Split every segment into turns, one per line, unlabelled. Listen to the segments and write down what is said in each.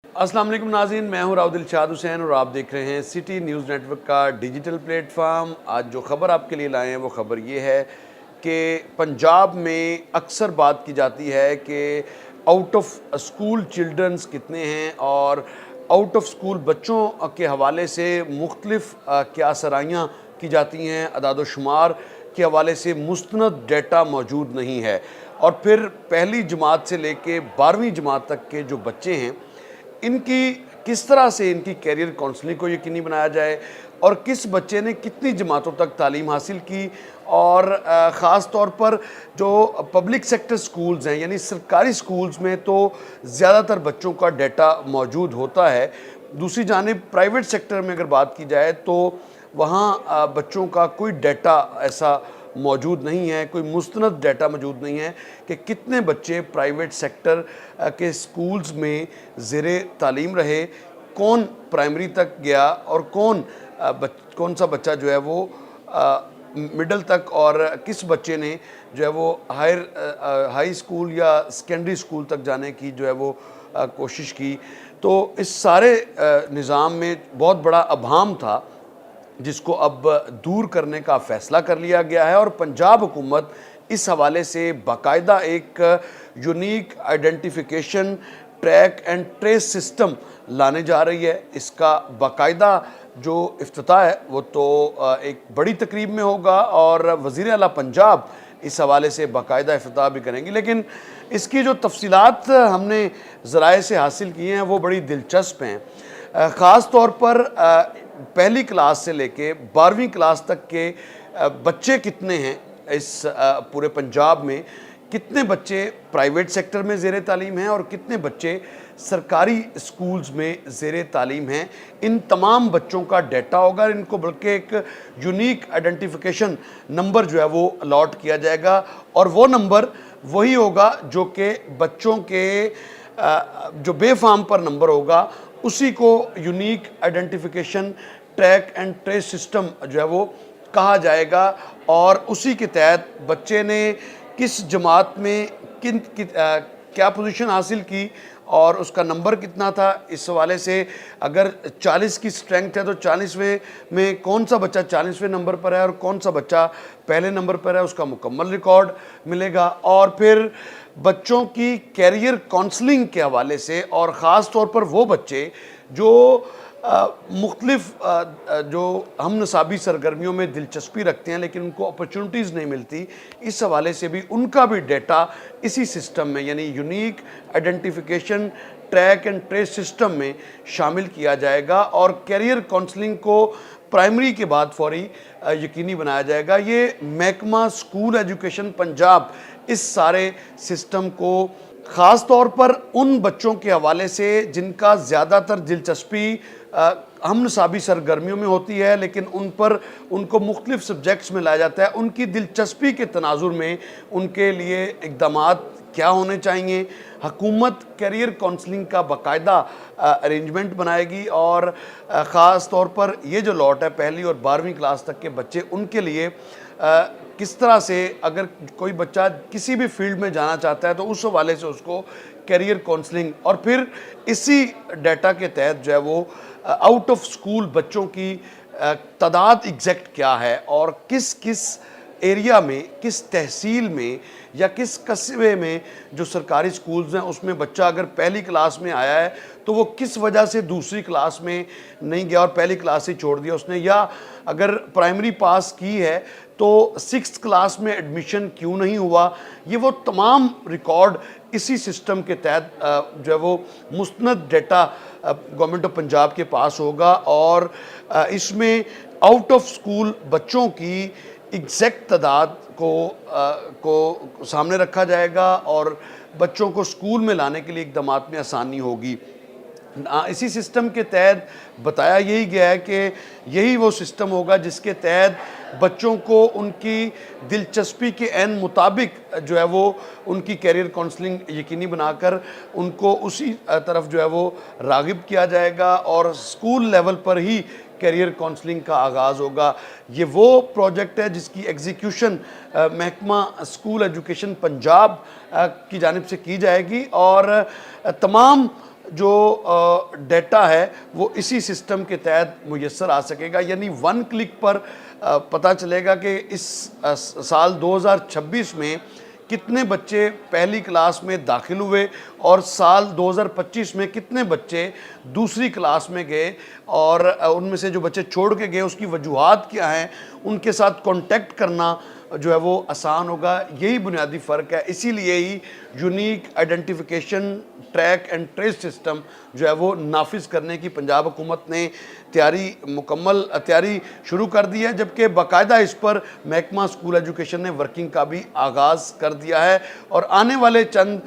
अस्सलाम वालेकुम नाज़रीन, मैं हूं राव दिलशाद हुसैन और आप देख रहे हैं सिटी न्यूज़ नेटवर्क का डिजिटल प्लेटफार्म। आज जो ख़बर आपके लिए लाए हैं वो ख़बर ये है कि पंजाब में अक्सर बात की जाती है कि आउट ऑफ स्कूल चिल्ड्रंस कितने हैं और आउट ऑफ स्कूल बच्चों के हवाले से मुख्तलिफ़ क्या सराहियाँ की जाती हैं। अदाद-ओ-शुमार के हवाले से मुस्तनद डेटा मौजूद नहीं है। और फिर पहली जमात से लेके 12वीं जमात तक के जो बच्चे हैं, इनकी किस तरह से इनकी कैरियर काउंसलिंग को यकीनी बनाया जाए और किस बच्चे ने कितनी जमातों तक तालीम हासिल की। और ख़ास तौर पर जो पब्लिक सेक्टर स्कूल्स हैं यानी सरकारी स्कूल्स में तो ज़्यादातर बच्चों का डाटा मौजूद होता है। दूसरी जानिब प्राइवेट सेक्टर में अगर बात की जाए तो वहाँ बच्चों का कोई डाटा ऐसा मौजूद नहीं है, कोई मुस्तनद डाटा मौजूद नहीं है कि कितने बच्चे प्राइवेट सेक्टर के स्कूल्स में ज़ेरे तालीम रहे, कौन प्राइमरी तक गया और कौन सा बच्चा जो है वो मिडल तक और किस बच्चे ने जो है वो हाई स्कूल या सेकेंडरी स्कूल तक जाने की जो है वो कोशिश की। तो इस सारे निज़ाम में बहुत बड़ा अभाम था जिसको अब दूर करने का फ़ैसला कर लिया गया है और पंजाब हुकूमत इस हवाले से बाकायदा एक unique identification track and trace system लाने जा रही है। इसका बाकायदा जो इफ्तिताह है वो तो एक बड़ी तकरीब में होगा और वज़ीर आला पंजाब इस हवाले से बाकायदा इफ्तिताह भी करेंगी। लेकिन इसकी जो तफसीलात हमने ज़राए से हासिल की हैं वो बड़ी दिलचस्प हैं। ख़ास तौर पर पहली क्लास से लेके 12वीं क्लास तक के बच्चे कितने हैं इस पूरे पंजाब में, कितने बच्चे प्राइवेट सेक्टर में ज़ेरे तालीम हैं और कितने बच्चे सरकारी स्कूल्स में ज़ेरे तालीम हैं, इन तमाम बच्चों का डाटा होगा। इनको बल्कि एक यूनिक आइडेंटिफिकेशन नंबर जो है वो अलॉट किया जाएगा और वो नंबर वही होगा जो कि बच्चों के जो बेफाम पर नंबर होगा उसी को unique identification track and trace system जो है वो कहा जाएगा। और उसी के तहत बच्चे ने किस जमात में क्या पोजीशन हासिल की और उसका नंबर कितना था, इस हवाले से अगर 40 की स्ट्रेंथ है तो 40वें में कौन सा बच्चा 40वें नंबर पर है और कौन सा बच्चा पहले नंबर पर है, उसका मुकम्मल रिकॉर्ड मिलेगा। और फिर बच्चों की कैरियर काउंसलिंग के हवाले से और ख़ास तौर पर वो बच्चे जो मुख्तलिफ़ जो हम नसाबी सरगर्मियों में दिलचस्पी रखते हैं लेकिन उनको अपॉर्चुनिटीज़ नहीं मिलती, इस हवाले से भी उनका भी डाटा इसी सिस्टम में यानी unique identification track and trace system में शामिल किया जाएगा और कैरियर काउंसलिंग को प्राइमरी के बाद फौरी यकीनी बनाया जाएगा। ये महकमा स्कूल एजुकेशन पंजाब इस सारे सिस्टम को ख़ास तौर पर उन बच्चों के हवाले से जिनका ज़्यादातर दिलचस्पी हम नसाबी सरगर्मियों में होती है लेकिन उनको मुख्तलिफ़ सब्जेक्ट्स में लाया जाता है, उनकी दिलचस्पी के तनाजुर में उनके लिए इक़दामात क्या होने चाहिए। हुकूमत कैरियर काउंसलिंग का बाकायदा अरेंजमेंट बनाएगी और ख़ास तौर पर ये जो लॉट है पहली और 12वीं क्लास तक के बच्चे, उनके लिए किस तरह से अगर कोई बच्चा किसी भी फील्ड में जाना चाहता है तो उस हवाले से उसको कैरियर काउंसलिंग और फिर इसी डाटा के तहत जो है वो आउट ऑफ स्कूल बच्चों की तादाद एग्जैक्ट क्या है और किस किस एरिया में, किस तहसील में या किस कस्बे में जो सरकारी स्कूल्स हैं उसमें बच्चा अगर पहली क्लास में आया है तो वो किस वजह से दूसरी क्लास में नहीं गया और पहली क्लास ही छोड़ दिया उसने, या अगर प्राइमरी पास की है तो 6th क्लास में एडमिशन क्यों नहीं हुआ। ये वो तमाम रिकॉर्ड इसी सिस्टम के तहत जो है वो मुस्तनद डाटा गवर्नमेंट ऑफ पंजाब के पास होगा और इसमें आउट ऑफ स्कूल बच्चों की एग्जैक्ट तादाद को सामने रखा जाएगा और बच्चों को स्कूल में लाने के लिए इक़दामात में आसानी होगी। इसी सिस्टम के तहत बताया यही गया है कि यही वो सिस्टम होगा जिसके तहत बच्चों को उनकी दिलचस्पी के ऐन मुताबिक जो है वो उनकी कैरियर काउंसलिंग यकीनी बनाकर उनको उसी तरफ जो है वो राग़िब किया जाएगा और स्कूल लेवल पर ही कैरियर काउंसलिंग का आगाज़ होगा। ये वो प्रोजेक्ट है जिसकी एग्जीक्यूशन महकमा स्कूल एजुकेशन पंजाब की जानिब से की जाएगी और तमाम جو ڈیٹا ہے وہ اسی سسٹم کے تحت میسر آ سکے گا، یعنی 1 کلک پر پتہ چلے گا کہ اس سال 2026 میں کتنے بچے پہلی کلاس میں داخل ہوئے اور سال 2025 میں کتنے بچے دوسری کلاس میں گئے، اور ان میں سے جو بچے چھوڑ کے گئے اس کی وجوہات کیا ہیں، ان کے ساتھ کانٹیکٹ کرنا جو ہے وہ آسان ہوگا۔ یہی بنیادی فرق ہے، اسی لیے ہی unique identification track and trace system جو ہے وہ نافذ کرنے کی پنجاب حکومت نے تیاری شروع کر دی ہے، جبکہ باقاعدہ اس پر محکمہ اسکول ایجوکیشن نے ورکنگ کا بھی آغاز کر دیا ہے، اور آنے والے چند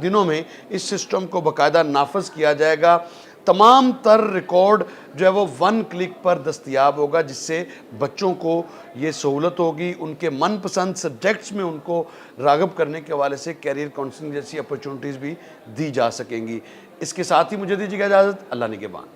دنوں میں اس سسٹم کو باقاعدہ نافذ کیا جائے گا۔ تمام تر ریکارڈ جو ہے وہ 1 کلک پر دستیاب ہوگا، جس سے بچوں کو یہ سہولت ہوگی، ان کے من پسند سبجیکٹس میں ان کو راغب کرنے کے حوالے سے کیریئر کاؤنسلنگ جیسی اپرچونٹیز بھی دی جا سکیں گی۔ اس کے ساتھ ہی مجھے دیجیے گا اجازت، اللہ نگہبان۔